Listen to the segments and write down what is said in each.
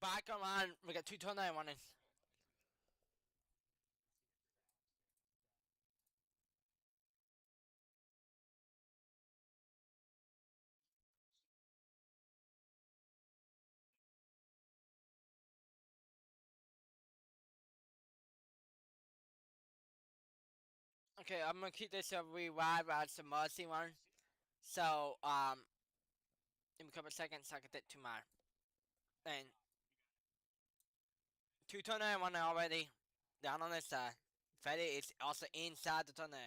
back online. We got 2 tornado warnings. Okay, I'm gonna keep this a rewind as the mercy one. So, in a couple of seconds, I can get to my. And 2 tornado warning already. Down on this side. Freddy is also inside the tornado.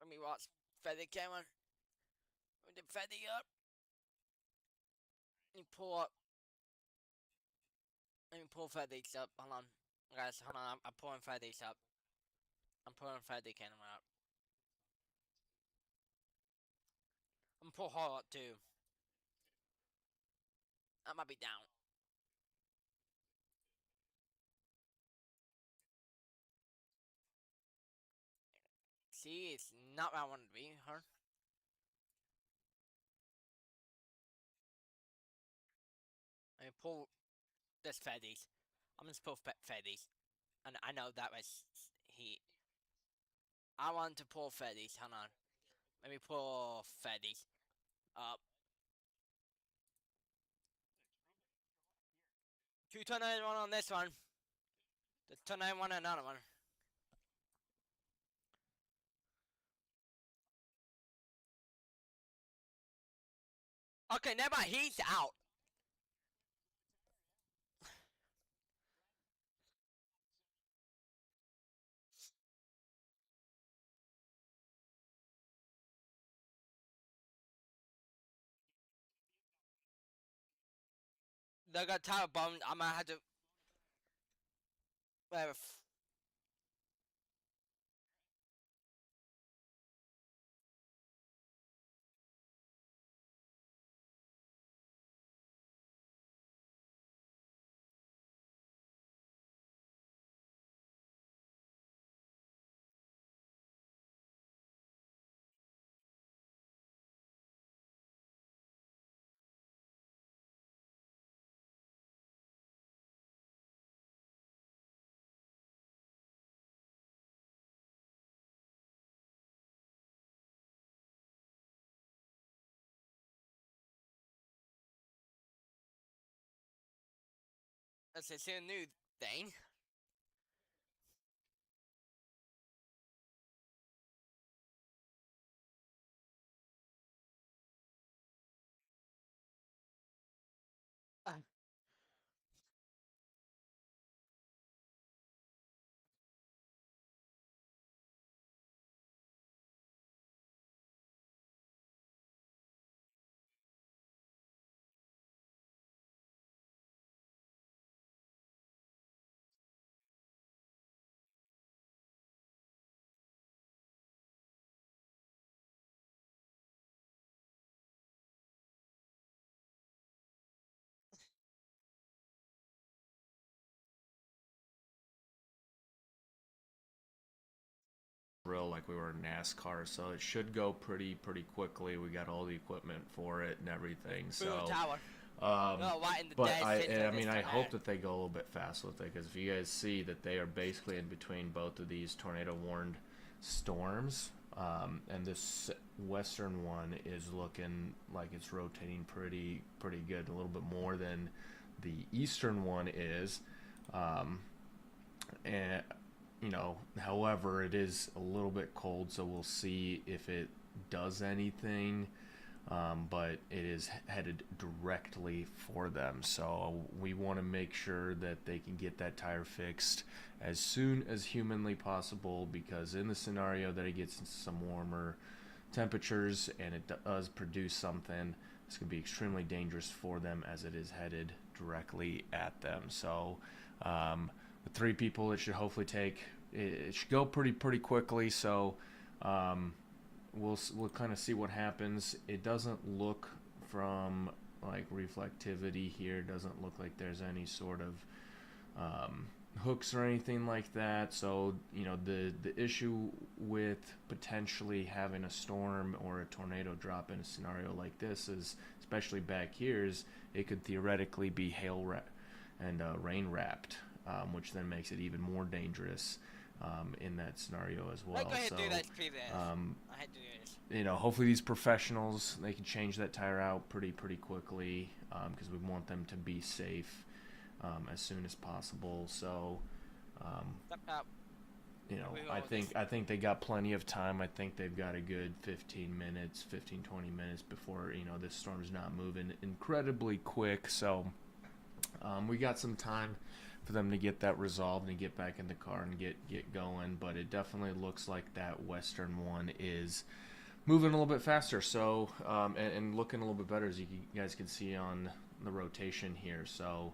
Let me watch Freddy camera. With the Freddy up. Let me pull up. Let me pull Freddy's up. Hold on. Guys, hold on. I'm pulling Freddy's up. I'm pulling Freddy camera up. I'm gonna pull her up too. I might be down. See, it's not where I wanted to be, her. Let me pull this Freddy's. I'm gonna pull Freddy's. And I know that was he. I want to pull Freddy's. Hold on. Let me pull Freddy's up. 2 tornado one on this one. The tornado one, another one. Okay, never mind. He's out. They got tower bombed. I might have to. Whatever. That's a new thing. Real like we were in NASCAR, so it should go pretty quickly. We got all the equipment for it and everything. So, tower. but I mean, I hope that they go a little bit fast with it, because if you guys see that they are basically in between both of these tornado warned storms, and this western one is looking like it's rotating pretty good, a little bit more than the eastern one is, and you know, however, it is a little bit cold, so we'll see if it does anything. But it is headed directly for them, so we want to make sure that they can get that tire fixed as soon as humanly possible, because in the scenario that it gets into some warmer temperatures and it does produce something, it's going to be extremely dangerous for them, as it is headed directly at them. So with 3 people, it should hopefully take, it should go pretty quickly. So we'll kind of see what happens. It doesn't look, from like reflectivity here, doesn't look like there's any sort of hooks or anything like that. So you know, the issue with potentially having a storm or a tornado drop in a scenario like this is, especially back here, is it could theoretically be and rain wrapped, which then makes it even more dangerous in that scenario as well. Go ahead so and do that, I had to do this. you know, hopefully these professionals, they can change that tire out pretty quickly, because we want them to be safe as soon as possible. So you know, I think they got plenty of time. I think they've got a good 20 minutes before, you know, this storm's not moving incredibly quick. So we got some time for them to get that resolved and get back in the car and get going. But it definitely looks like that western one is moving a little bit faster, so and looking a little bit better, as you guys can see on the rotation here. So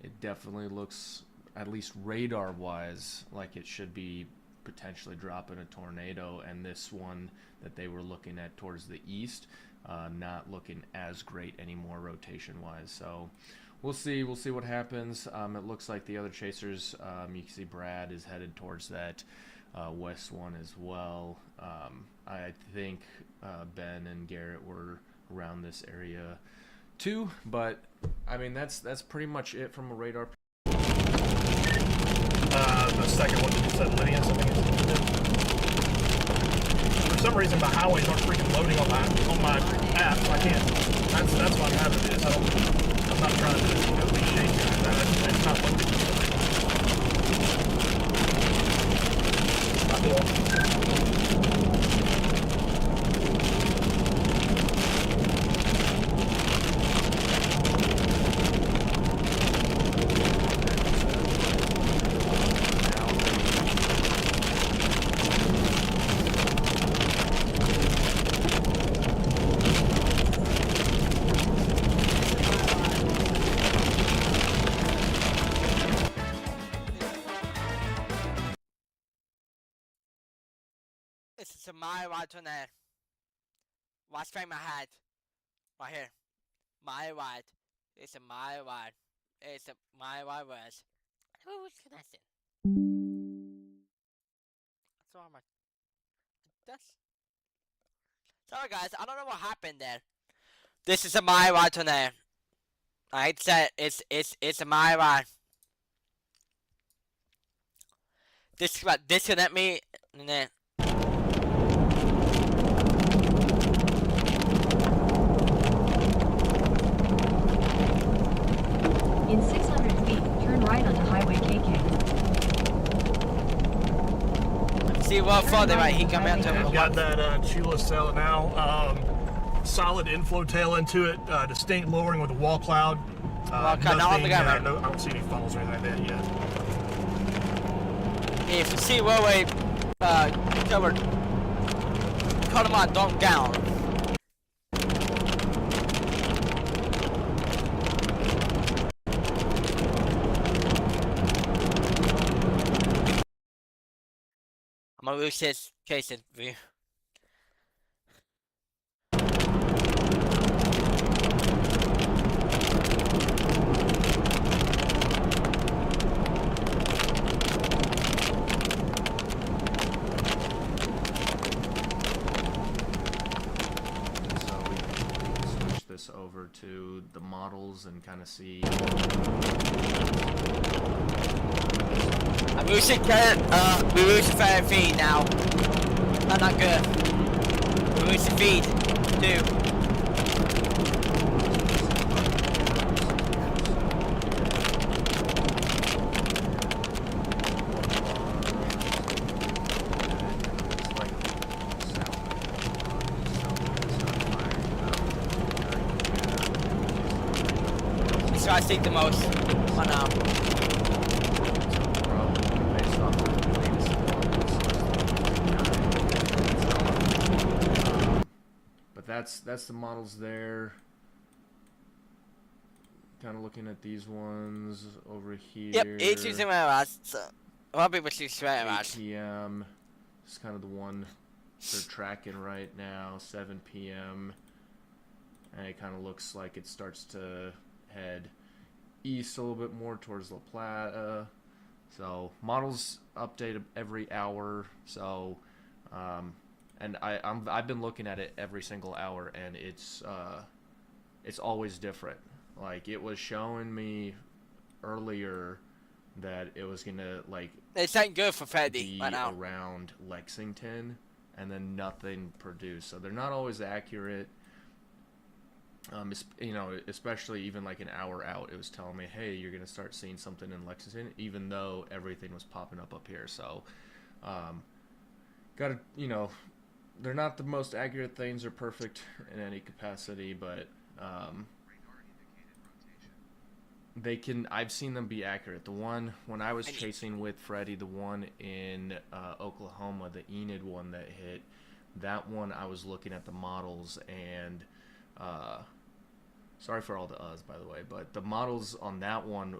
it definitely looks, at least radar wise, like it should be potentially dropping a tornado. And this one that they were looking at towards the east, not looking as great anymore rotation wise. So we'll see what happens. It looks like the other chasers, you can see Brad is headed towards that west one as well. I think Ben and Garrett were around this area too, but I mean that's pretty much it from a radar. The second one that you said, Lydia, something. For some reason, my highways aren't freaking loading on my app. So I can't. That's why I'm having this. I'm not trying to be shaky or that. It's not loading. It's a my right on there. Watch straight my head. Right here. My right. It's a my right. It's a my right words. Who was connected? That's all my. That's. Sorry guys, I don't know what happened there. This is a my right on there. I hate to say it. It's a my right. Disconnect me and then. In 600 feet, turn right onto Highway KK. See what further right he come out to. I've got that Chula cell now. Solid inflow tail into it. Distinct lowering with a wall cloud. Now on the I don't see any funnels or anything like that yet. If you see where we covered, cut them on, don't down. I'm gonna lose this case in view. Over to the models and kind of see. I'm losing we losing 5 feet now. Not good. We're losing feet too. I think the most for now. But that's the models there. Kind of looking at these ones over here. Yep, it's using my last. So a lot of people choose straight last. 8 p.m. It's kind of the one they're tracking right now. 7 p.m. And it kind of looks like it starts to head east a little bit more towards La Plata. So models update every hour. So, and I've been looking at it every single hour, and it's always different. Like, it was showing me earlier that it was gonna like It's ain't good for Freddy be right now. around Lexington, and then nothing produced. So they're not always accurate. You know, especially even like an hour out, it was telling me, hey, you're gonna start seeing something in Lexington, even though everything was popping up here. So, gotta, you know, they're not the most accurate things or perfect in any capacity, but they can. I've seen them be accurate. The one when I was chasing with Freddy, the one in Oklahoma, the Enid one that hit, that one I was looking at the models, and sorry for all the uhs, by the way, but the models on that one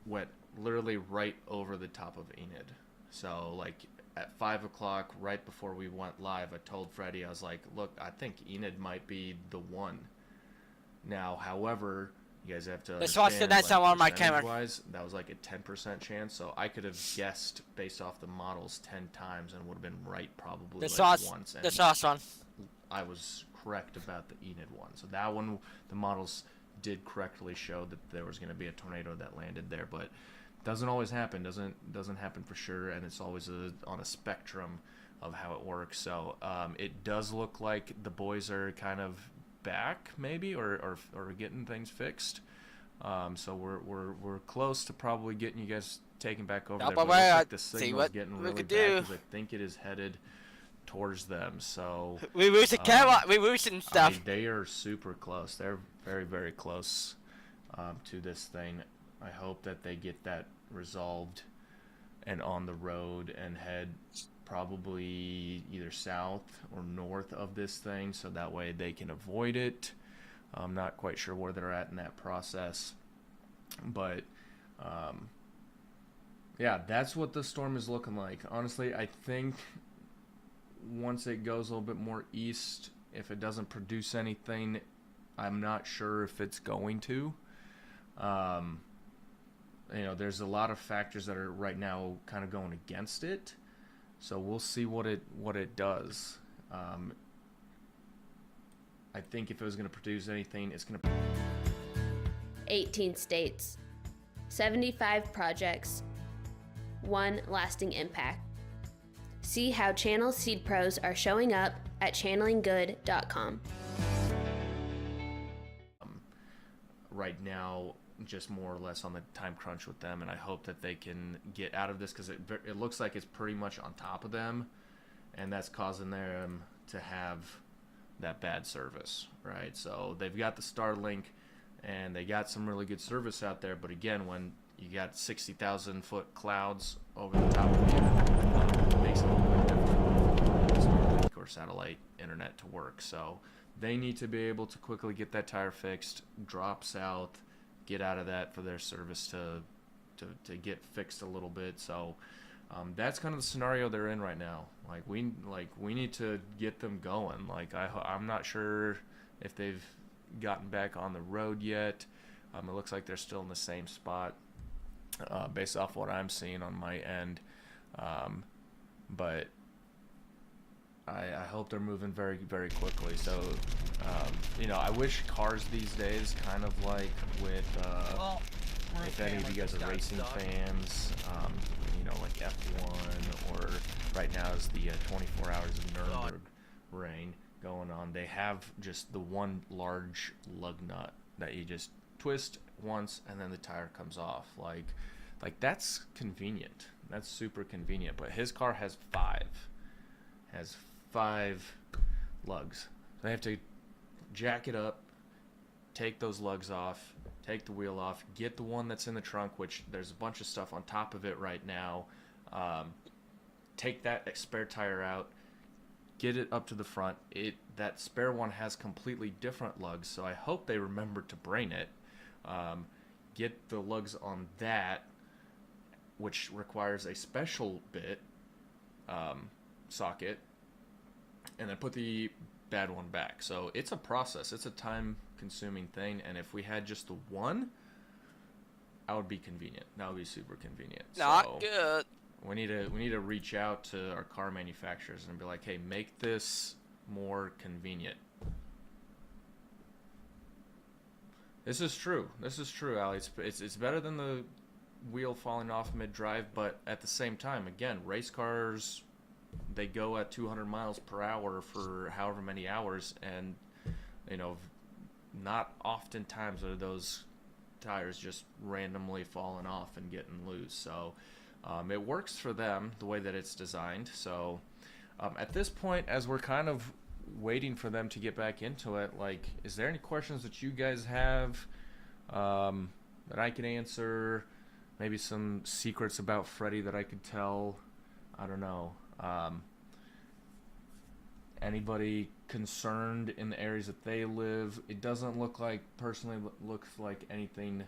went literally right over the top of Enid. So like at 5 o'clock, right before we went live, I told Freddy, I was like, look, I think Enid might be the one. Now, however, you guys have to understand, That's like, on my camera. percentage-wise, that was like a 10% chance, so I could have guessed based off the models 10 times and would have been right probably once. And The sauce one. I was correct about the Enid one. So that one, the models did correctly show that there was going to be a tornado that landed there, but doesn't always happen. Doesn't happen for sure, and it's always on a spectrum of how it works. So it does look like the boys are kind of back, maybe, or getting things fixed. So we're close to probably getting you guys taken back over there. But it looks like the signal's getting really bad because I think it is headed towards them. So we losing stuff. I mean, they are super close. They're very, very close to this thing. I hope that they get that resolved and on the road and head probably either south or north of this thing, so that way they can avoid it. I'm not quite sure where they're at in that process, but yeah, that's what the storm is looking like. Honestly, I think once it goes a little bit more east, if it doesn't produce anything, I'm not sure if it's going to. You know, there's a lot of factors that are right now kind of going against it, so we'll see what it does. I think if it was going to produce anything, it's going to 18 states, 75 projects, 1 lasting impact. See how Channel Seed Pros are showing up at channelinggood.com. Right now, just more or less on the time crunch with them, and I hope that they can get out of this, because it looks like it's pretty much on top of them, and that's causing them to have that bad service, right? So they've got the Starlink, and they got some really good service out there, but again, when you got 60,000 foot clouds over the top of you, it makes it a little bit difficult for Starlink or satellite internet to work. So they need to be able to quickly get that tire fixed, drop south, get out of that for their service to get fixed a little bit. So that's kind of the scenario they're in right now. We need to get them going. Like I'm not sure if they've gotten back on the road yet. It looks like they're still in the same spot based off what I'm seeing on my end. But I hope they're moving very, very quickly. So, you know, I wish cars these days, kind of like with, if any of you guys are racing fans, you know, like F1, or right now is the 24 hours of Nürburgring going on. They have just the one large lug nut that you just twist once and then the tire comes off. Like that's convenient. That's super convenient. But his car has five lugs. They have to jack it up, take those lugs off, take the wheel off, get the one that's in the trunk, which there's a bunch of stuff on top of it right now, take that spare tire out, get it up to the front. That spare one has completely different lugs, so I hope they remember to brain it. Get the lugs on that, which requires a special bit socket, and then put the bad one back. So it's a process. It's a time-consuming thing, and if we had just the one, that would be convenient. That would be super convenient. Not So good. we need to reach out to our car manufacturers and be like, hey, make this more convenient. This is true. This is true, Ali. It's better than the wheel falling off mid-drive, but at the same time, again, race cars, they go at 200 miles per hour for however many hours, and you know, not oftentimes are those tires just randomly falling off and getting loose. So it works for them the way that it's designed. So at this point, as we're kind of waiting for them to get back into it, like, is there any questions that you guys have that I can answer? Maybe some secrets about Freddy that I could tell? I don't know. Anybody concerned in the areas that they live? It doesn't look like, personally, looks like anything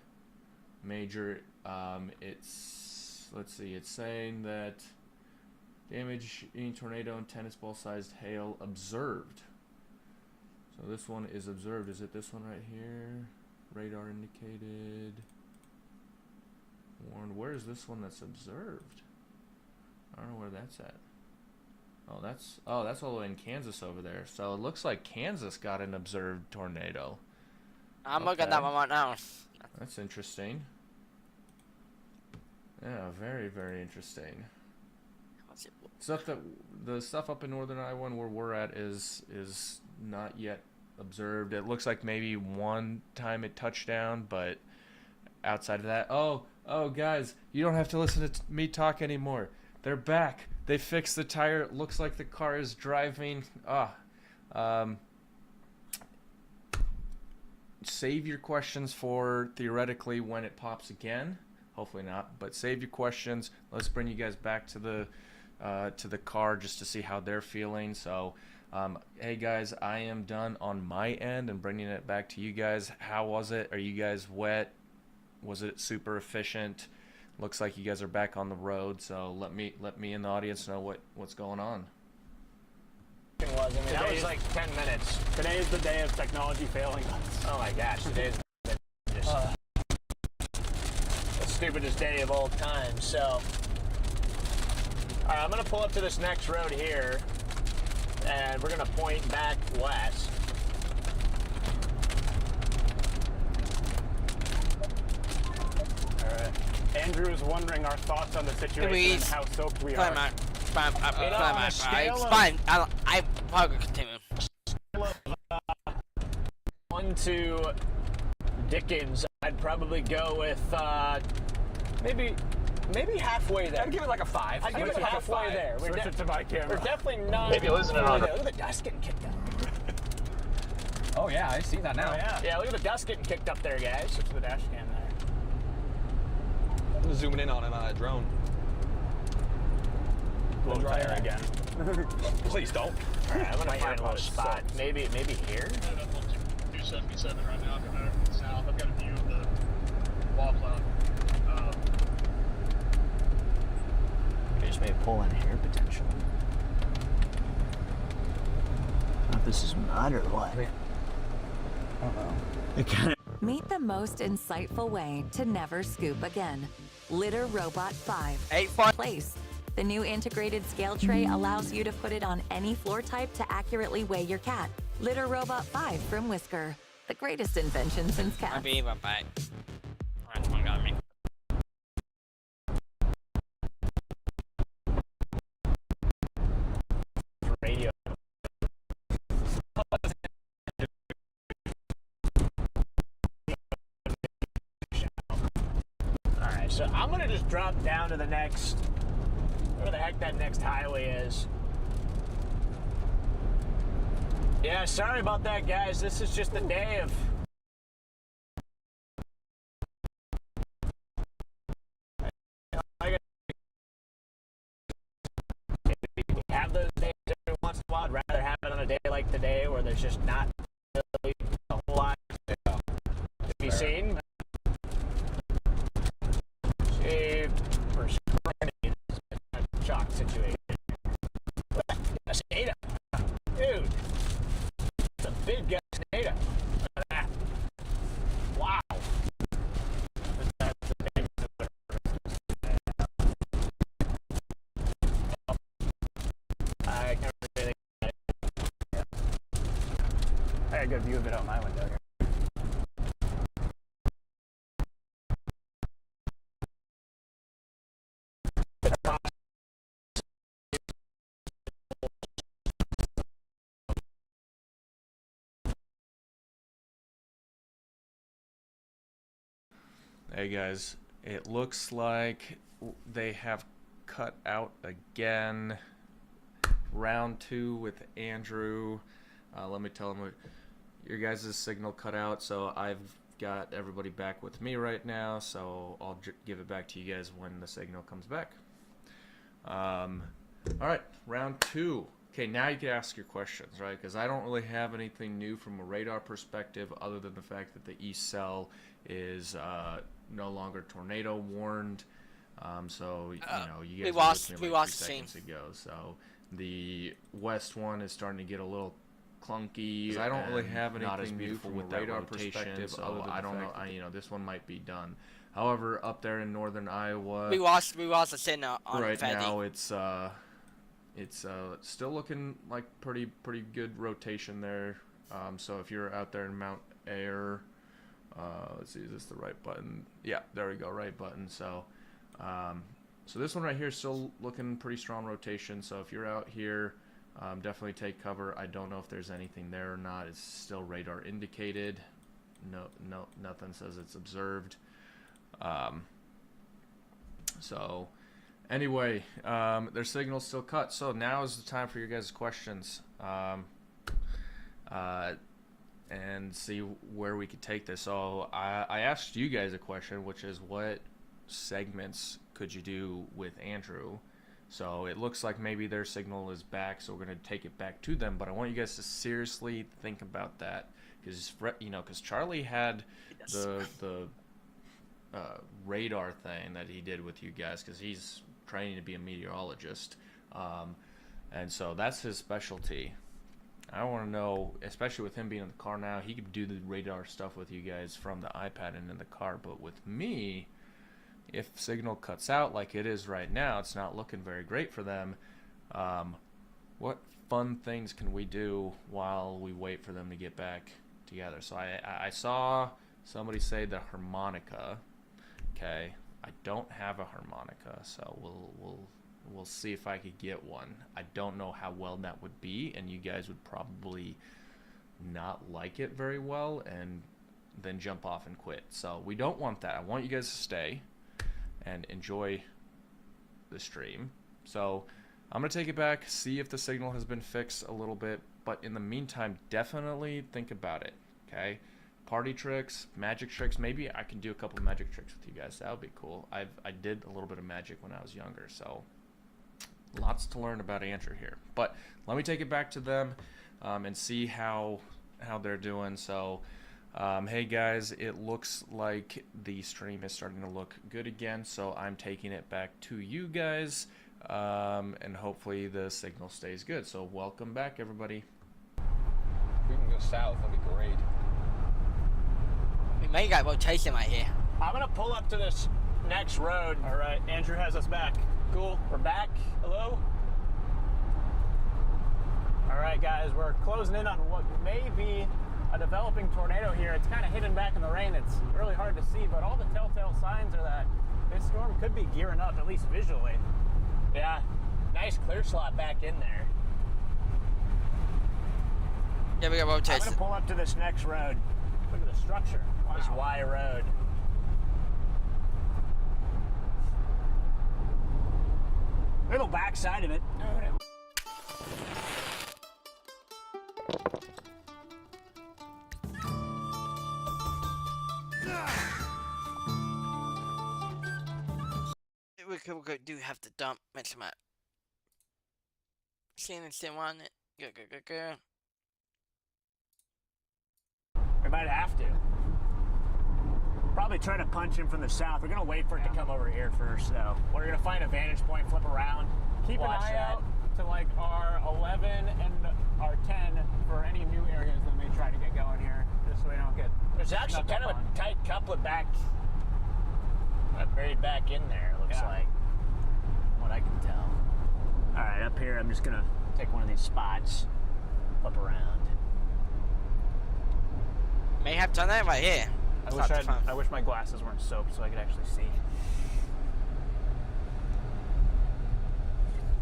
major. Let's see, it's saying that damage in tornado and tennis ball sized hail observed. So this one is observed. Is it this one right here? Radar indicated. Warned. Where is this one that's observed? I don't know where that's at. Oh, that's all the way in Kansas over there. So it looks like Kansas got an observed tornado. I'm looking at that one right now. That's interesting. Yeah, very, very interesting. The stuff up in northern Iowa where we're at is not yet observed. It looks like maybe one time it touched down, but outside of that, oh guys, you don't have to listen to me talk anymore. They're back. They fixed the tire. It looks like the car is driving. Save your questions for theoretically when it pops again. Hopefully not, but save your questions. Let's bring you guys back to the car just to see how they're feeling. So, hey guys, I am done on my end and bringing it back to you guys. How was it? Are you guys wet? Was it super efficient? Looks like you guys are back on the road, so let me in the audience know what's going on. That was like 10 minutes. Today is the day of technology failing us. Oh my gosh, today is just the stupidest day of all time. So, all right, I'm gonna pull up to this next road here, and we're gonna point back west. All right. Andrew is wondering our thoughts on the situation and how soaked we are. Fine. I probably continue. 1 to Dickens, I'd probably go with maybe halfway there. I'd give it like a 5. I'd give it halfway there. Switch it to my camera. We're definitely not. Maybe losing it on. Look at the dust getting kicked up. Oh yeah, I see that now. Oh, yeah, look at the dust getting kicked up there, guys. Switch to the dash cam there. I'm zooming in on it on a drone. Blow tire again. Please don't. All right, I'm gonna find a little spot. Maybe here. 277 right now, coming south. I've got a view of the wall cloud. Okay, just maybe pull in here potentially. I don't know if this is mud or what. It kind of. Meet the most insightful way to never scoop again. Litter Robot 5. 8-4. Place. The new integrated scale tray allows you to put it on any floor type to accurately weigh your cat. Litter Robot 5 from Whisker. The greatest invention since cats. I'll be right back. That's one got me. Radio. Alright, so I'm gonna just drop down to the next, where the heck that next highway is. Yeah, sorry about that, guys. This is just the day of have those days every once in a while. I'd rather have it on a day like today where there's just not really a whole lot to be seen. See, for sure, shock situation. That's Ada. Dude, it's a big guy Ada. Look at that. Wow. That's a big good view of it out my window here. Hey guys, it looks like they have cut out again. Round 2 with Andrew. Let me tell him your guys' signal cut out, so I've got everybody back with me right now, so I'll give it back to you guys when the signal comes back. Alright, round 2. Okay, now you can ask your questions, right? Because I don't really have anything new from a radar perspective other than the fact that the east cell is no longer tornado warned. So, you know, you guys we lost 3 seconds ago. So the west one is starting to get a little clunky. I don't really have anything new from a radar perspective, so I don't know. You know, this one might be done. However, up there in northern Iowa, we lost a signal on right Freddy. now. It's still looking like pretty good rotation there. So if you're out there in Mount Air, let's see, is this the right button? Yeah, there we go, right button. So so this one right here is still looking pretty strong rotation. So if you're out here, definitely take cover. I don't know if there's anything there or not. It's still radar indicated. No, nothing says it's observed. So anyway, their signal's still cut. So now is the time for your guys' questions. And see where we could take this. So I asked you guys a question, which is what segments could you do with Andrew? So it looks like maybe their signal is back, so we're going to take it back to them. But I want you guys to seriously think about that, because you know, because Charlie had the radar thing that he did with you guys, because he's training to be a meteorologist, and so that's his specialty. I want to know, especially with him being in the car now, he could do the radar stuff with you guys from the iPad and in the car. But with me, if signal cuts out like it is right now, it's not looking very great for them. What fun things can we do while we wait for them to get back together? So I saw somebody say the harmonica. Okay, I don't have a harmonica, so we'll see if I could get one. I don't know how well that would be, and you guys would probably not like it very well and then jump off and quit. So we don't want that. I want you guys to stay and enjoy the stream. So I'm going to take it back, see if the signal has been fixed a little bit, but in the meantime, definitely think about it, okay? Party tricks, magic tricks. Maybe I can do a couple of magic tricks with you guys. That would be cool. I did a little bit of magic when I was younger, so lots to learn about Andrew here. But let me take it back to them and see how they're doing. So hey guys, it looks like the stream is starting to look good again, so I'm taking it back to you guys, and hopefully the signal stays good. So welcome back, everybody. We can go south, that'd be great. We may get rotation right here. I'm gonna pull up to this next road. All right, Andrew has us back. Cool, we're back. Hello? All right, guys, we're closing in on what may be a developing tornado here. It's kind of hidden back in the rain. It's really hard to see, but all the telltale signs are that this storm could be gearing up, at least visually. Yeah, nice clear slot back in there. Yeah, we got rotation. I'm gonna pull up to this next road. Look at the structure. Wow. This Y road. Look at the back side of it. We do have to dump mention that. Shannon still on it. Go. We might have to. Probably try to punch him from the south. We're gonna wait for it to come over here first, though. We're gonna find a vantage point, flip around. Keep an eye out to like our 11 and our 10 for any new areas that may try to get going here, just so we don't get. There's actually kind of a tight couplet back, buried back in there. It looks like, from what I can tell. All right, up here, I'm just gonna take one of these spots, flip around. May have tornado right here. I wish my glasses weren't soaked so I could actually see.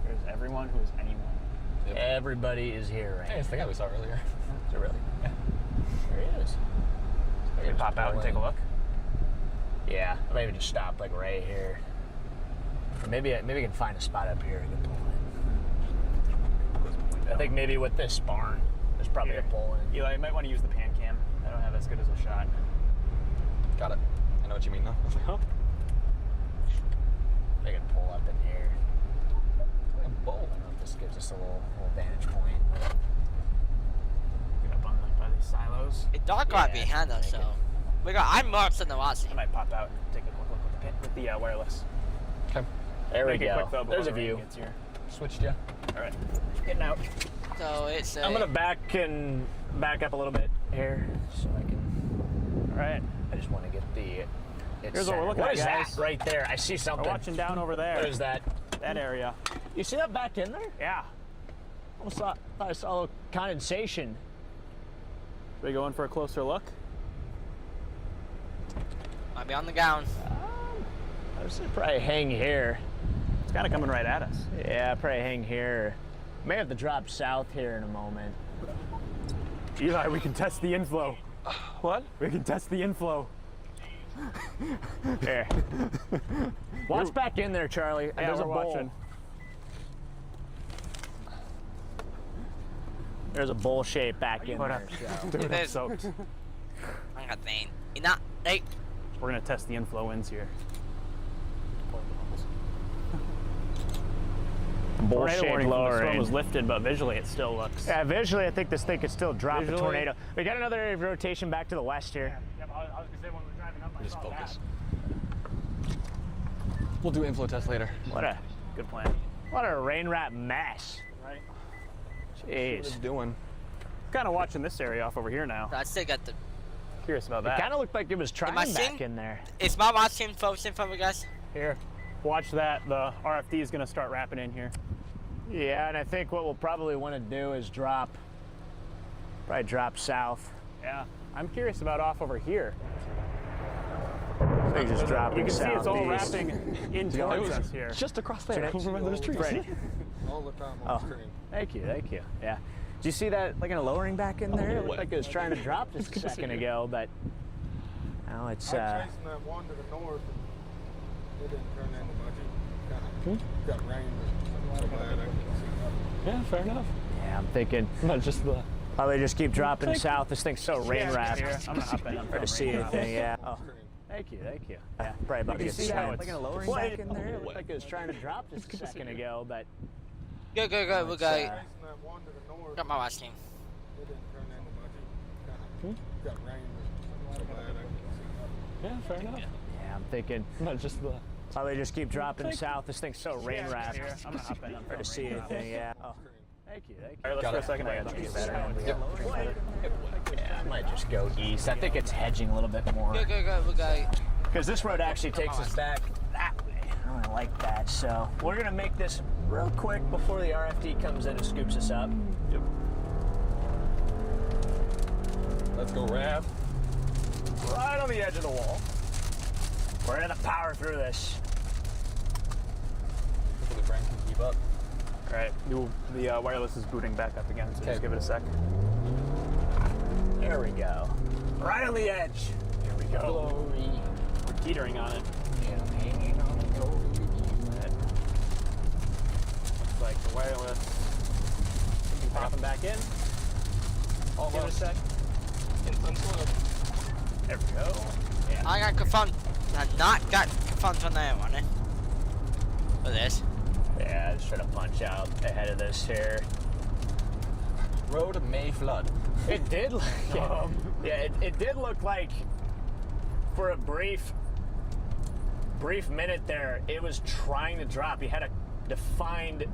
There's everyone who is anyone. Yep. Everybody is here right now. Hey, it's the guy we saw earlier. Is it really? Yeah. There he is. Can you pop out and take a look? Yeah, maybe just stop like right here. Or maybe we can find a spot up here and pull in. I think maybe with this barn, there's probably a pull in. Eli, you might want to use the pan cam. I don't have as good as a shot. Got it. I know what you mean now. I was like, huh? They can pull up in here. Like a bowl. I don't know if this gives us a little vantage point. Get up on by these silos. It's dark right behind us, so I'm marked on the watch. I might pop out and take a quick look with the wireless. Okay. There we go. Quick, though, there's a the rain view. gets here. Switched ya. All right, getting out. So it's. I'm gonna back up a little bit here so I can. All right. I just want to get the. Here's what we're looking What at, is guys. that right there? I see something. We're watching down over there. What is that? That area. You see that back in there? Yeah. Almost thought I saw a little condensation. We going for a closer look? Might be on the ground. I would say probably hang here. It's kind of coming right at us. Yeah, probably hang here. May have to drop south here in a moment. Eli, we can test the inflow. What? We can test the inflow. Here. Watch back in there, Charlie. Yeah, There's a we're bowl. watching. There's a bowl shape back in there. So. Dude, I'm There's- soaked. I got Thane. You're not. Hey. We're gonna test the inflow ins here. Bowl Tornado shape warning from the storm lowering. was lifted, but visually it still looks. Yeah, visually, I think this thing could still drop Visually? the tornado. We got another area of rotation back to the west here. Yeah, I was gonna say when we were driving up, I Just saw focus. that. We'll do inflow test later. What a Good plan. rain wrap mess. Right. What it's Jeez. doing. Kind of watching this area off over here now. I still got the. Curious about It that. kind of looked like it was trying I back seeing- in there. Is my watching focusing for you guys? Here, watch that. The RFD is gonna start wrapping in here. Yeah, and I think what we'll probably want to do is probably drop south. Yeah. I'm curious about off over here. I think just dropping You can see it's all southeast. wrapping in towards us here. Just across there. Remember those trees? Ready. All the time Oh, on screen. thank you. Yeah. Did you see that, like, in a lowering back in there? It looked like it was trying to drop just a second ago, but now it's. I was chasing that one to the north, and it didn't turn into much. It got rain. So glad I couldn't see nothing. Yeah, fair enough. Yeah, I'm thinking Not just the. probably just keep dropping south. This thing's so rain wrapped. Here, I'm gonna hop in. I'm Hard to see filming right now. anything. Yeah. Oh, thank you. Yeah, probably about to get see that, snowed. like, in a lowering back in there? It looked like it was trying to drop just a second ago, but. Go. We'll go. Chasing that one to the north, Got my watching. it didn't turn into much. It got rain. So glad I couldn't see nothing. Yeah, fair enough. Yeah, I'm thinking Not just the. probably just keep dropping south. This thing's so rain wrapped. Here, I'm gonna hop in. I'm Hard to see filming right now. anything. Yeah. Oh, thank you. All right, let's Got for a it. second. I got you better. Yeah, I might just go east. I think it's hedging a little bit more. Go. We'll go. Because this road actually takes us back that way. I really like that. So we're gonna make this real quick before the RFD comes in and scoops us up. Yep. Let's go, Rav. Right on the edge of the wall. We're gonna power through this. Hopefully, Brian can keep up. All right, the wireless is booting back up again, so just give it a sec. There we go. Right on the edge. Here we go. Glory. We're teetering on it. Campaigning on the glory. Looks like the wireless should be popping back in. Give it a sec. There we go. Yeah. I got confirmed. I not got confirmed on that one. For this. Yeah, just trying to punch out ahead of this here. Road may flood. It did look, it did look like for a brief minute there, it was trying to drop. You had a defined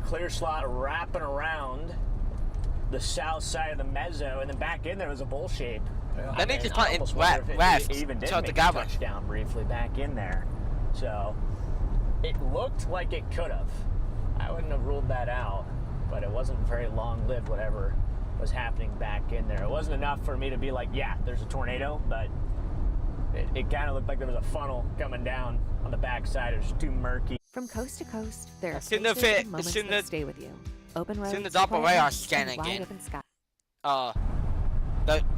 clear slot wrapping around the south side of the mezzo, and then back in there was a bowl shape. Then they just put in almost wonder if left it even did toward make the a goblin. touchdown briefly back in there. So it looked like it could have. I wouldn't have ruled that out, but it wasn't very long-lived, whatever was happening back in there. It wasn't enough for me to be like, yeah, there's a tornado, but it kind of looked like there was a funnel coming down on the backside. It was too murky. From coast to coast, there are soon to spaces fit- and moments soon that to- stay with you. Open roads, soon to drop away our quiet scan nights, and again. wide open sky.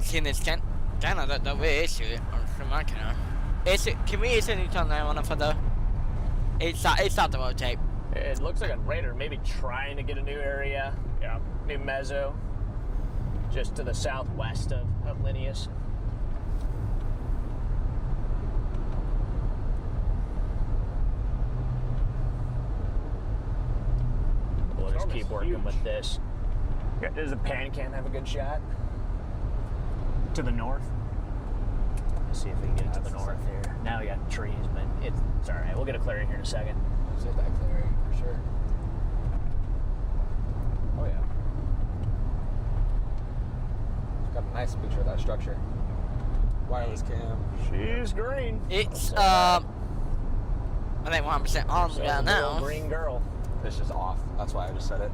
Since Canada, that we issue it on American. Can we issue a new tornado on it for the? It's not the rotate. It looks like a Raider maybe trying to get a new area. Yeah. New mezzo. Just to the southwest of Linnaeus. We'll just keep working with this. Yeah, does the pan cam have a good shot? To the north. Let's see if we can get it to the north here. Now we got trees, but it's all right. We'll get a clearing here in a second. Let's get that clearing for sure. Oh yeah. It's got a nice picture of that structure. Wireless cam. She's green. It's I think 100% on So the the ground now. little green girl. It's just off. That's why I just said it.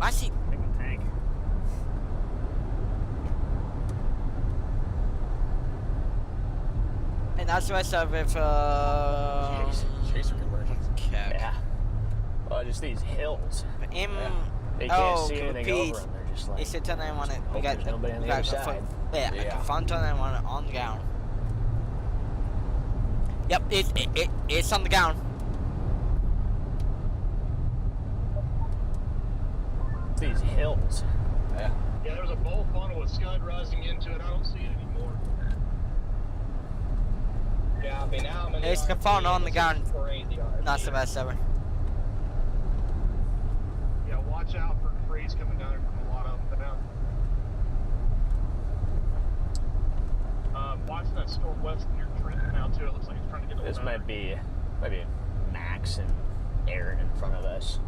I see. Big tank. And that's the rest of it for. Chaser conversions. Okay. Yeah. Well, just these hills. They can't see anything please. over them. They're just like. It's a turn I want it. We hope got there's nobody on we the got other the side. Yeah, Yeah. a front turn I want it on the ground. Yep, it's on the ground. These hills. Yeah. Yeah, there was a bowl funnel with scud rising into it. I don't see it anymore. Yeah, I mean, now I'm in It's the phone on the ground. Crazy. Not the best ever. Yeah, watch out for freeze coming down here from a lot of them. Watching that storm west near Trenton now too. It looks like it's trying to get a little This better. might be Max and Aaron in front of us.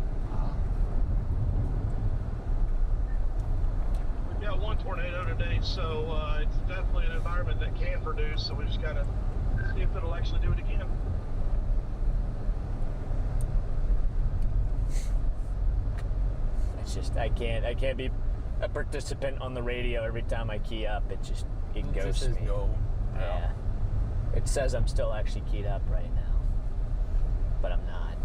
We've got one tornado today, so it's definitely an environment that can produce. So we just gotta see if it'll actually do it again. It's just I can't be a participant on the radio every time I key up. It goes This is me. go. Yeah. It says I'm still actually keyed up right now, but I'm not.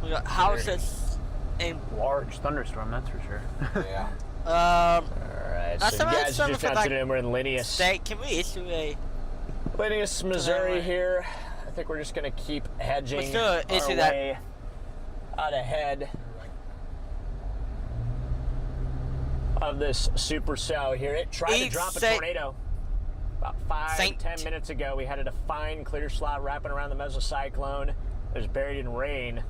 We got houses in. Large thunderstorm, that's for sure. Yeah. All right, That's so the you right guys summer just for announced that it, and we're in Linnaeus. State, can we issue a? Linnaeus, Missouri here. I think we're just gonna keep hedging Let's do it. Issue our that. way out ahead of this supercell here. It tried to drop a tornado about 5-10 minutes ago. We had a defined clear slot wrapping around the mesocyclone. It was buried in rain.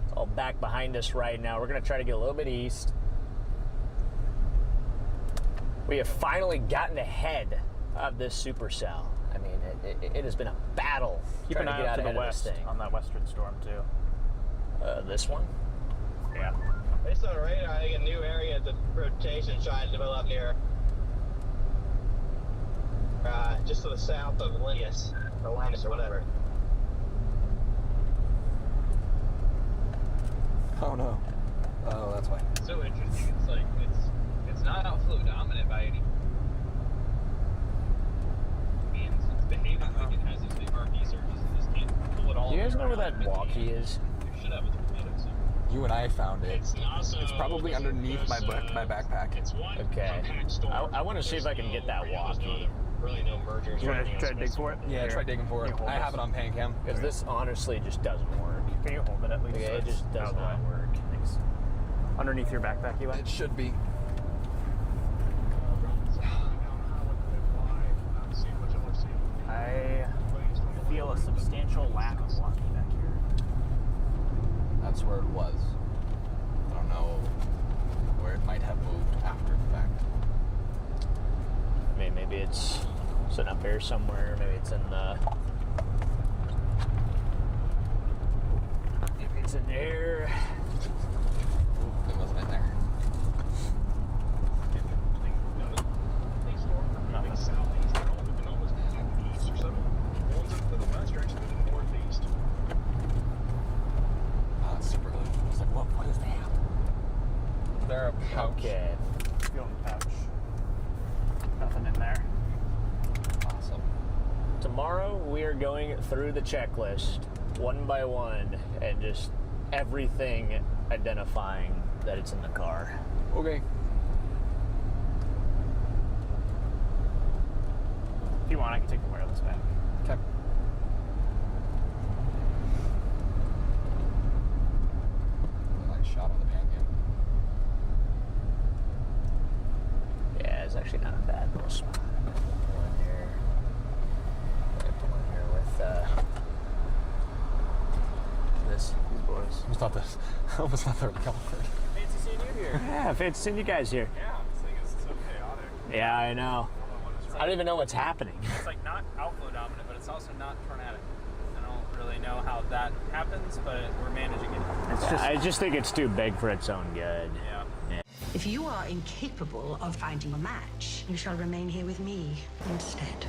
It's all back behind us right now. We're gonna try to get a little bit east. We have finally gotten ahead of this supercell. I mean, it has been a battle Keep trying an to eye get out out to the ahead of west this thing. on that western storm too. This one? Yeah. Based on the radar, I think a new area of the rotation trying to develop here. Just to the south of Linnaeus, or Linus, or whatever. Oh no. Oh, that's why. It's so interesting. It's like it's not outflow dominant by any means. It's behaving like it has these big RP surges and just can't pull it all. Do you guys know where that walkie is? There should have with the tornadoes. You and I found it. It's probably underneath my backpack. It's one Okay. compact storm. I want to see if I can get that walkie. Really no mergers. You or want anything to try to dig else. for it? Yeah, try digging for it. Can you hold I this? have it on Pancam. Because this honestly just doesn't work. Can you hold it at least? Okay, so it it's just does out of the not way? work. Thanks. Underneath your backpack, Eli? It should be. I feel a substantial lack of walkie back here. That's where it was. I don't know where it might have moved after the fact. I mean, maybe it's sitting up here somewhere. Maybe it's in the. Maybe it's in there. It wasn't in there. Nothing. Okay. Fuel in the pouch. Nothing in there. Awesome. Tomorrow we are going through the checklist one by one and just everything identifying that it's in the car. Okay. If you want, I can take the wireless back. Okay. Nice shot on the pan cam. Yeah, it's actually not a bad little spot. Pull in here. Pull in here with these boys. I almost thought they were covered. Fancy seeing you here. Yeah, fancy seeing you guys here. Yeah, this thing is so chaotic. Yeah, I know. I don't even know what's happening. It's like not outflow dominant, but it's also not tornadic. I don't really know how that happens, but we're managing it. I just think it's too big for its own good. Yeah. If you are incapable of finding a match, you shall remain here with me instead.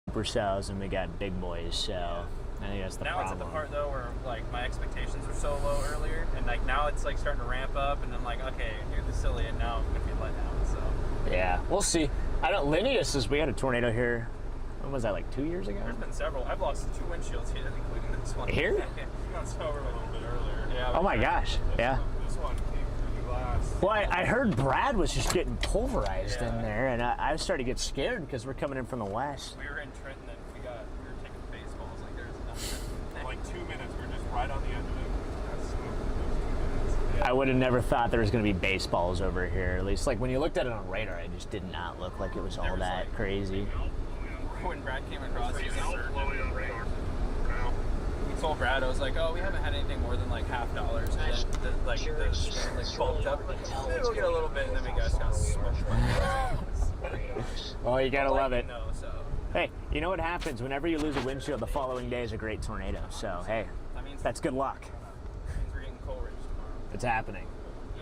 Supercells and we got big boys, so I think that's the now problem. It's at the part though where like my expectations were so low earlier, and like now it's like starting to ramp up, and I'm like, okay, here's the silly, and now I'm gonna be let down. So yeah, we'll see. I don't. Lineus says we had a tornado here. When was that? Like 2 years ago? there's been several. I've lost 2 windshields here, including this one. Here? Yeah, you got sober a little bit earlier. Yeah. Oh my gosh. Yeah. This one came through the glass. Well, I heard Brad was just getting pulverized in there, and I started to get scared because we're coming in from the west. We were in Trenton and we were taking baseballs like there's nothing. Like 2 minutes, we were just right on the edge of it. I would have never thought there was going to be baseballs over here. At least, like when you looked at it on radar, it just did not look like it was all that crazy. When Brad came across, he told Brad, I was like, oh, we haven't had anything more than like $50, and then the bulked up. Maybe we'll get a little bit, and then we guys got smushed. Well, you gotta love it. Hey, you know what happens whenever you lose a windshield? The following day is a great tornado. So hey, that's good luck. We're getting Coleridge tomorrow. It's happening.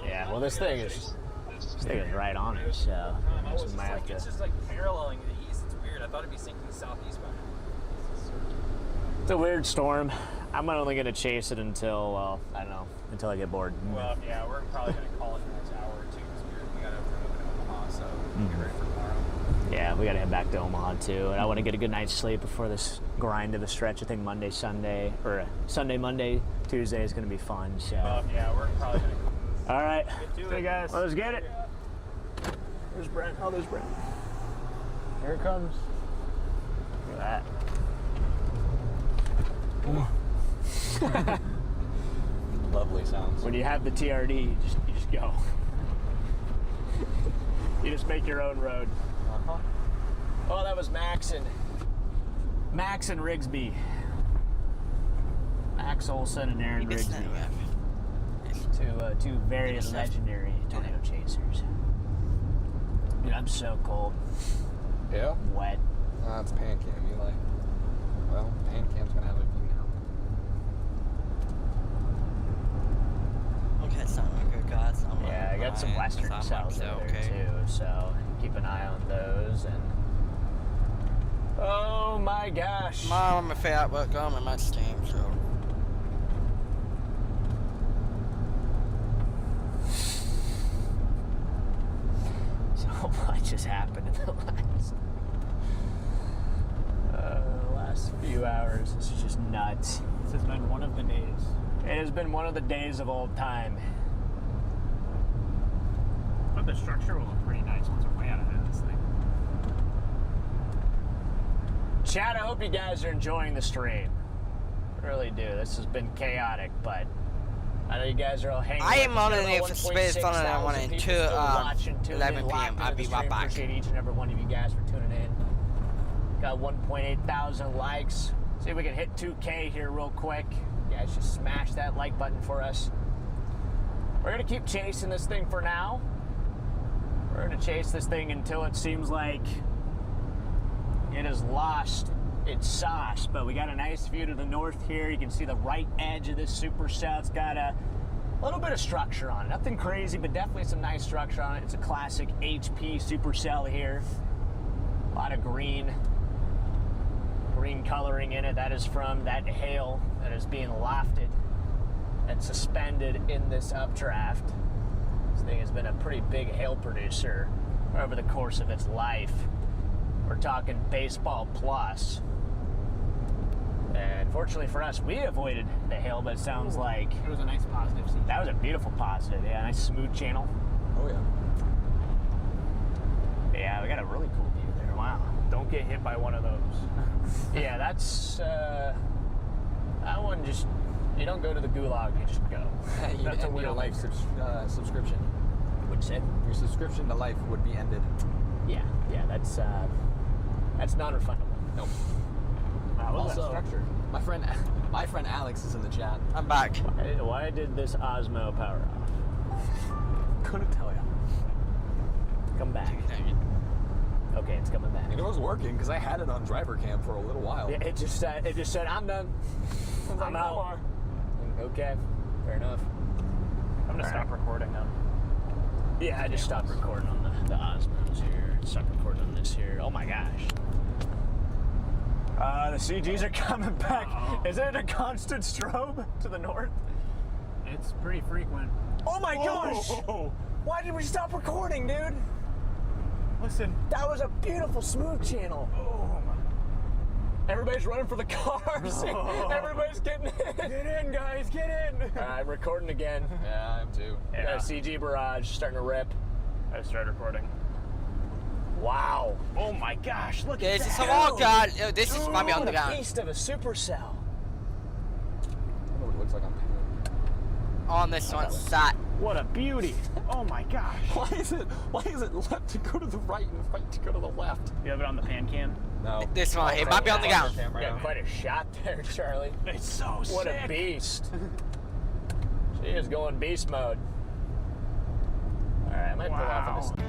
Yeah. Well, this thing is right on it. So it's just like paralleling the east. It's weird. I thought it'd be sinking southeast by now. It's a weird storm. I'm only gonna chase it until, well, I don't know, until I get bored. Well, yeah, we're probably gonna call it in the next hour or two because we gotta move to Omaha, so get ready for tomorrow. Yeah, we gotta head back to Omaha too, and I want to get a good night's sleep before this grind of a stretch. I think Monday, Sunday, Monday, Tuesday is gonna be fun. So. Yeah, we're probably gonna. All right, hey guys, let's get it. There's Brent. Oh, there's Brent. Here it comes. Look at that. Lovely sounds. When you have the TRD, you just go. You just make your own road. Oh, that was Max and Rigsby. Max Olson and Aaron Rigsby. Two very legendary tornado chasers. Dude, I'm so cold. Yeah? Wet. It's pan cam, Eli. Well, pan cam's gonna have a view now. Okay, sound like a god. Yeah, I got some western cells over there too, so keep an eye on those. And oh my gosh! Mom, I'm a fat work on my Mustang, so. So much has happened in the last few hours. This is just nuts. This has been one of the days. It has been one of the days of old time. But the structure will look pretty nice once we're way out ahead of this thing. Chad, I hope you guys are enjoying the stream. I really do. This has been chaotic, but I know you guys are all hanging. I am on an for space on that one until 11 p.m. I'll be right back. Appreciate each and every one of you guys for tuning in. Got 1.8 thousand likes. See if we can hit 2K here real quick. You guys just smash that like button for us. We're gonna keep chasing this thing for now. We're gonna chase this thing until it seems like it has lost its sauce. But we got a nice view to the north here. You can see the right edge of this supercell. It's got a little bit of structure on it. Nothing crazy, but definitely some nice structure on it. It's a classic HP supercell here. A lot of green coloring in it. That is from that hail that is being lofted and suspended in this updraft. This thing has been a pretty big hail producer over the course of its life. We're talking baseball plus. And fortunately for us, we avoided the hail, but it sounds like It was a nice positive scene. that was a beautiful positive. Yeah, nice smooth channel. Oh yeah. Yeah, we got a really cool view there. Wow. Don't get hit by one of those. Yeah, that's that one. Just you don't go to the gulag, you just go. That's a weird life subscription. What'd you say? Your subscription to life would be ended. Yeah, that's non-refundable. Nope. Also, structure. My friend Alex is in the chat. I'm back. Why did this Osmo power off? Couldn't tell you. Come back. Okay, it's coming back. It was working because I had it on driver cam for a little while. Yeah, it just said I'm done. I'm out. Okay, fair enough. I'm gonna stop recording now. Yeah, I just stopped recording on the Osmos here. Stop recording on this here. Oh my gosh. The CGs are coming back. Is it a constant strobe to the north? It's pretty frequent. Oh my gosh! Why did we stop recording, dude? Listen. That was a beautiful smooth channel. Oh my. Everybody's running for the cars. Everybody's getting in. Get in, guys, get in. I'm recording again. Yeah, I am too. Yeah. CG barrage starting to rip. I started recording. Wow. Oh my gosh, look This at is that. a walkout. This is Bobby on the What a ground. beast of a supercell. I don't know what it looks like on paper. On this one, sat. What a beauty. Oh my gosh. Why is it left to go to the right and right to go to the left? You have it on the pan cam? No. This one, it might be on the ground. You got quite a shot there, Charlie. It's so What sick. a beast. She is going beast mode. All right, I might pull off of this.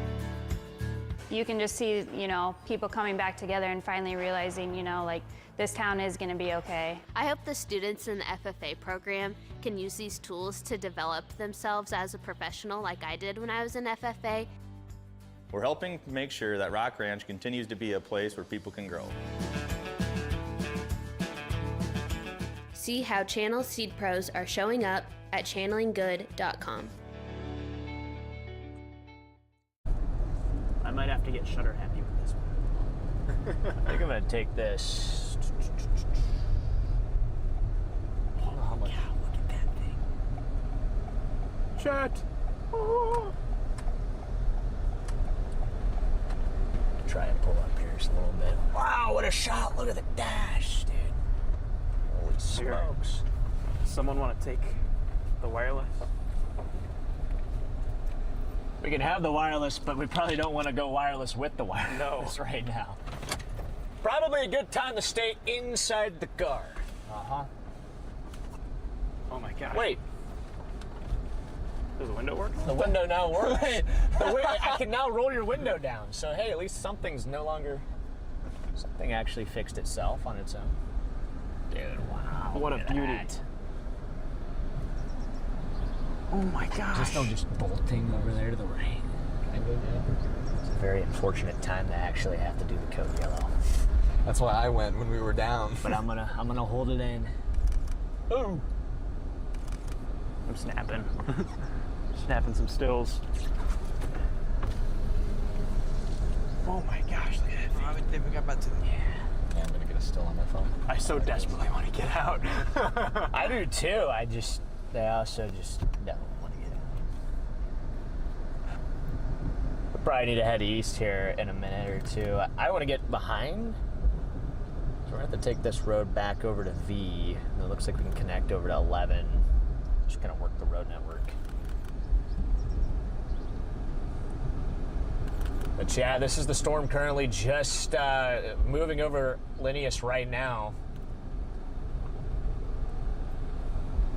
You can just see, people coming back together and finally realizing, like, this town is going to be okay. I hope the students in the FFA program can use these tools to develop themselves as a professional like I did when I was in FFA. We're helping make sure that Rock Ranch continues to be a place where people can grow. See how Channel Seed Pros are showing up at channelinggood.com. I might have to get shutter happy with this one. I think I'm gonna take this. I don't know how much. God, look at that thing. Chat. Oh. Try and pull up here just a little bit. Wow, what a shot! Look at the dash, dude. Holy smokes. Someone want to take the wireless? We can have the wireless, but we probably don't want to go wireless with the wireless right now. Probably a good time to stay inside the car. Uh-huh. Oh my gosh. Wait. Does the window work? The window now works. I can now roll your window down. So, hey, at least something's no longer... Something actually fixed itself on its own. Dude, wow. What a beauty. That. Oh my gosh. Just bolting over there to the right. Kind of, yeah. It's a very unfortunate time to actually have to do the code yellow. That's why I went when we were down. But I'm gonna hold it in. Ooh. I'm snapping. Snapping some stills. Oh my gosh, look at that. Yeah, I'm gonna get a still on my phone. I so desperately want to get out. I do too. I also just don't want to get out. We'll probably need to head east here in a minute or two. I want to get behind. So we're going to have to take this road back over to V. And it looks like we can connect over to 11. Just kind of work the road network. But yeah, this is the storm currently just moving over Linnaeus right now.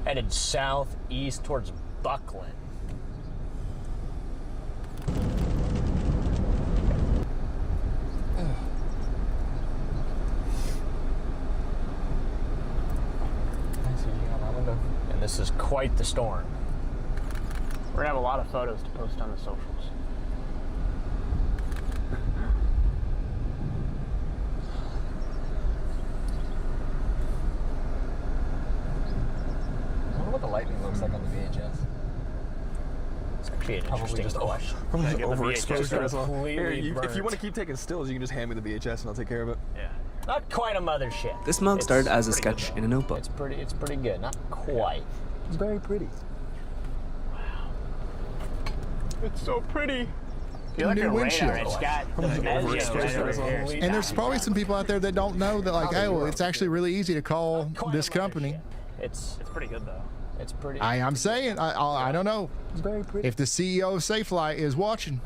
Headed southeast towards Buckland. And this is quite the storm. We're gonna have a lot of photos to post on the socials. I wonder what the lightning looks like on the VHS. It's like Be an interesting question. From like overexposure as well. Here, If you want to keep taking stills, you can just hand me the VHS and I'll take care of it. Yeah. Not quite a mothership. This mug started as a sketch in a notebook. It's pretty good. Not quite. It's very pretty. Wow. It's so pretty. Feel like New a windshield. radar. It's got the measure right over here. And there's probably some people out there that don't know that, like, hey, well, it's actually really easy to call this company. It's pretty good though. It's pretty. I'm saying, I don't know. It's very pretty. If the CEO of SafeFlight is watching.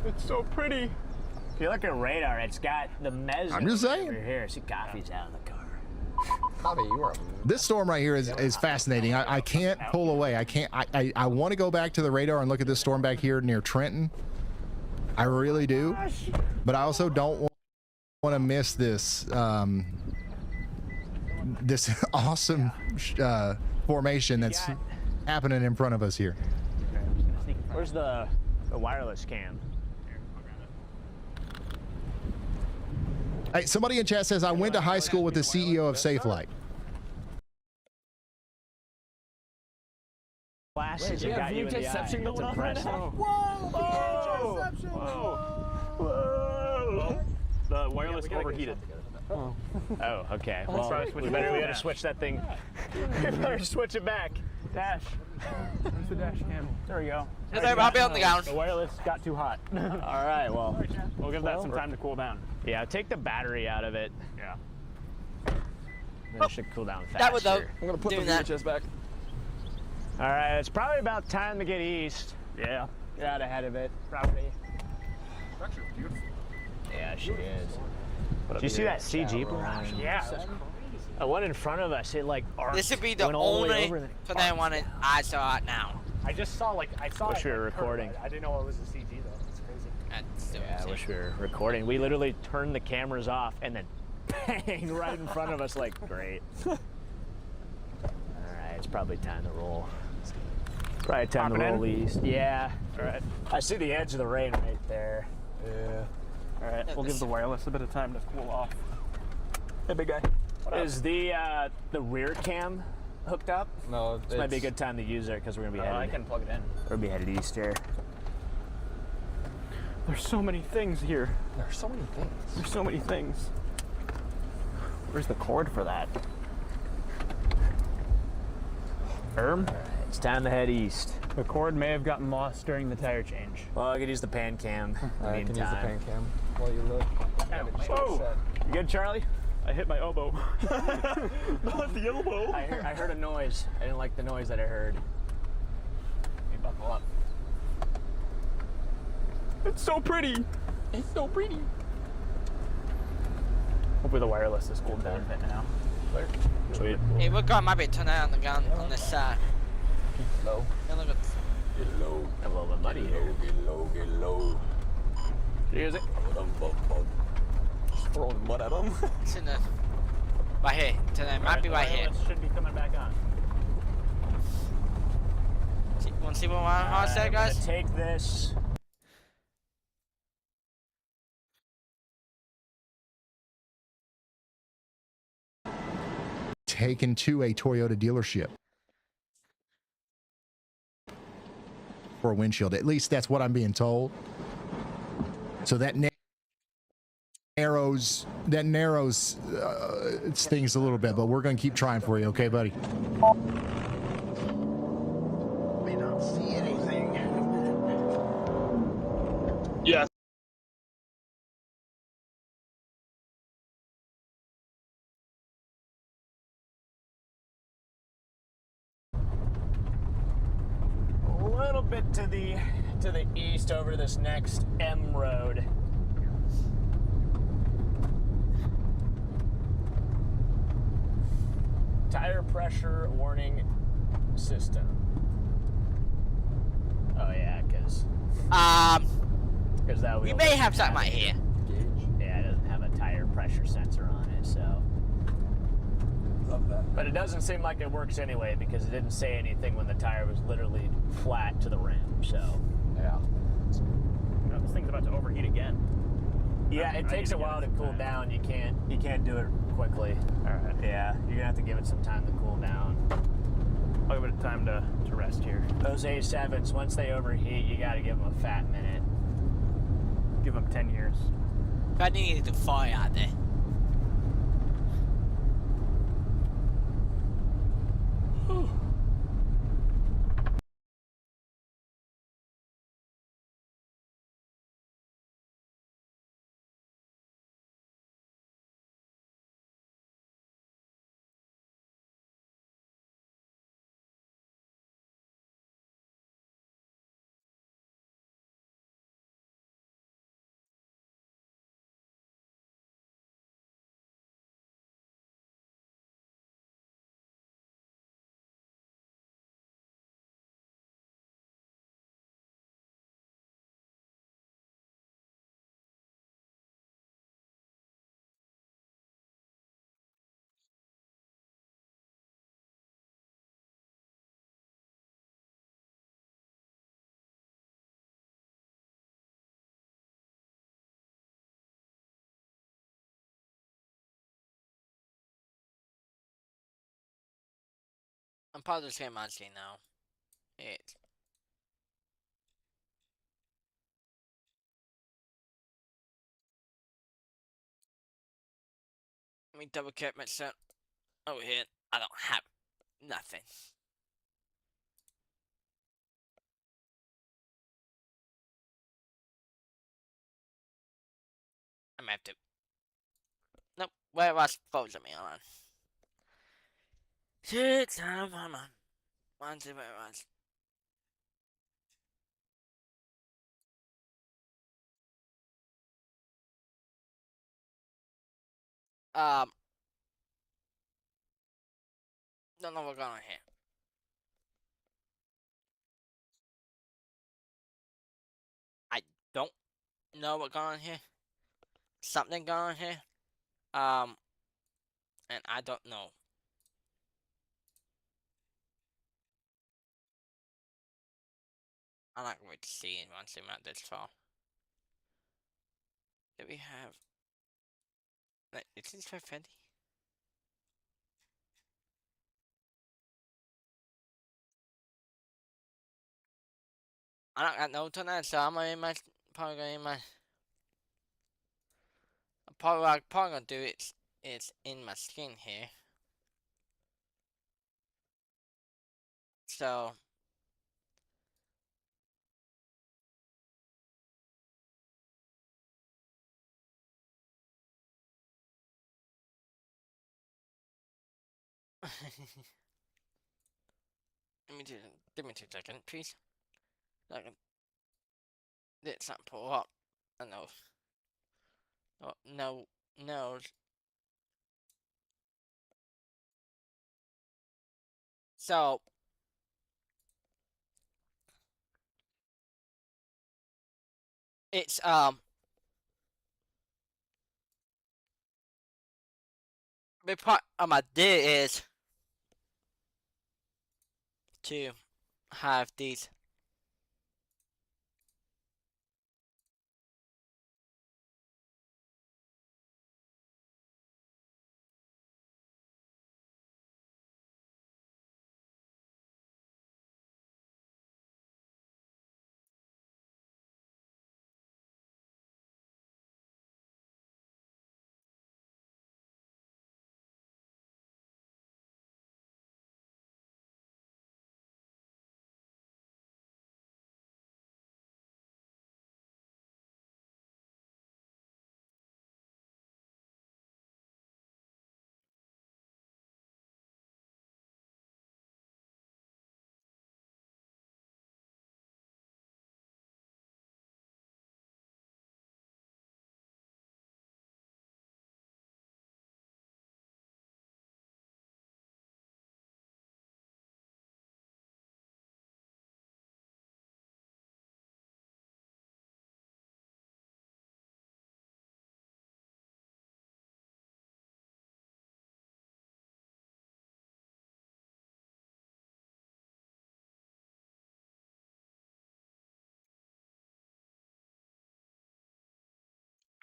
It's so pretty. Feel like a radar. It's got the measure. I'm just saying. Over here. See, coffee's out of the car. Bobby, you are. This storm right here is fascinating. I can't pull away. I want to go back to the radar and look at this storm back here near Trenton. I really do. But I also don't want to miss this this awesome formation that's happening in front of us here. Where's the wireless cam? Hey, somebody in chat says I went to high school with the CEO of SafeFlight. Flashes that got you in the eye. going on right now. Whoa! Whoa! The wireless overheated. Oh, okay. Well, we better switch that thing. We better switch it back. Dash. Where's the dash cam? There we go. I'll be on the ground. The wireless got too hot. All right, well, we'll give that some time to cool down. Yeah, take the battery out of it. Yeah. Then it should cool down faster. That would though. I'm gonna put the VHS back. All right, it's probably about time to get east. Yeah. Get out ahead of it, probably. Actually, beautiful. Yeah, she is. Did you see that CG barrage? Yeah. The one in front of us, it like arced. This would be the only one I saw it now. I just saw wish we were recording. I didn't know it was a CG though. It's crazy. Yeah, I wish we were recording. We literally turned the cameras off and then bang right in front of us. Like, great. All right, it's probably time to roll. Probably time to roll east. Yeah. All right. I see the edge of the rain right there. Yeah. All right, we'll give the wireless a bit of time to cool off. Hey, big guy. Is the rear cam hooked up? No, this might be a good time to use it because we're gonna be headed. I can plug it in. We're gonna be headed east here. There's so many things here. There's so many things. There's so many things. Where's the cord for that? All right, it's time to head east. The cord may have gotten lost during the tire change. Well, I could use the pan cam. I can use the pan cam while you look. Whoa! You good, Charlie? I hit my elbow. Not the elbow. I heard a noise. I didn't like the noise that I heard. Let me buckle up. It's so pretty. It's so pretty. Hopefully the wireless is cooled down a bit now. Sweet. Hey, we're going maybe tonight on the ground on this side. Low. Yeah, look at Get low. A little bit muddy here. Get low, get low. Here's it. Just throwing mud at them. it's in the right here. Tonight might be right here. Should be coming back on. Want to see what I said, guys? I'm gonna take this. Taken to a Toyota dealership for a windshield. At least that's what I'm being told. So that narrows things a little bit, but we're going to keep trying for you, okay, buddy? May not see anything. Yes. A little bit to the east over this next M road. Tire pressure warning system. Oh yeah, because that we may have something right here. Yeah, it doesn't have a tire pressure sensor on it, so. Love that. But it doesn't seem like it works anyway because it didn't say anything when the tire was literally flat to the rim. So. Yeah. This thing's about to overheat again. Yeah, it takes a while to cool down. You can't do it quickly. All right. Yeah, you're gonna have to give it some time to cool down. I'll give it time to rest here. Those A7s, once they overheat, you got to give them a fat minute. Give them 10 years. I needed to fire out there. I'm part of the same monster now. It. Let me double check myself. Over here, I don't have nothing. I'm gonna have to. Nope, where was supposed to be on? Shit, time, hold on. One, two, where was? Don't know what's going on here. I don't know what's going on here. Something going on here. And I don't know. I'm not going to see it once I'm at this far. Do we have? Like, is this 550? I don't got notes on that, so I'm in my probably in my. Probably what I'm probably gonna do is in my skin here. So give me 2 seconds, please. I can let something pull up. I know. Oh, no. So it's big part of my day is to have these.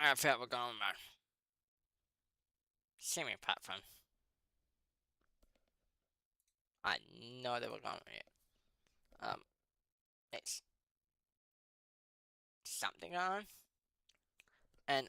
I felt we're going back. Semi platform. I know they were going here. It's something on. And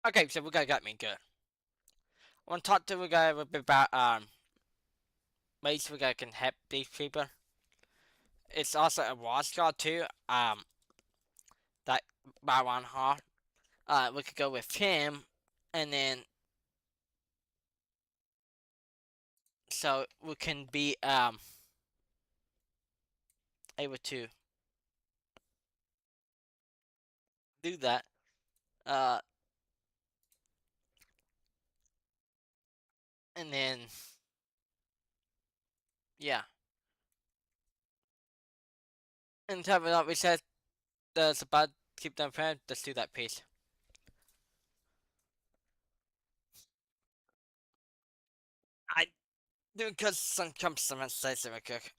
okay, so we got me good. I want to talk to a guy a little bit about ways we can help these people. It's also a watch guard too. That by one heart. We could go with him, and then so we can be able to do that. And then yeah. And top of that, we said there's about keep them friends. Let's do that, please. I do because some compliment says it real quick.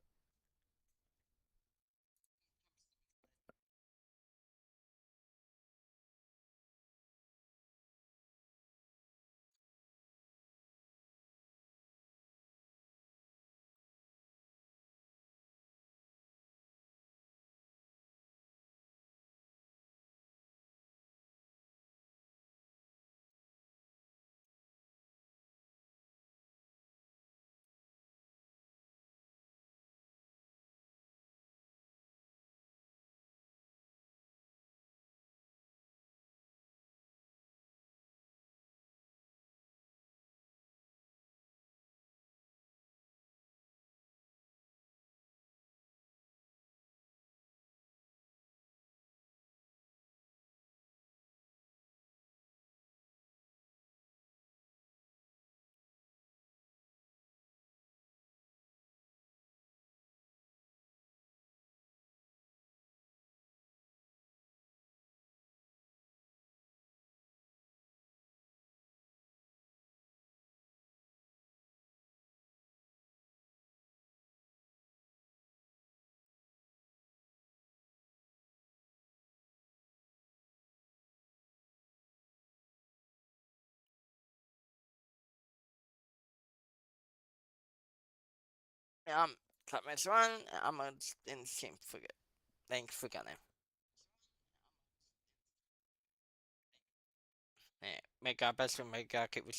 Cut this one. I'm gonna in same forget. Thanks for getting. Make our best and make our keep we say.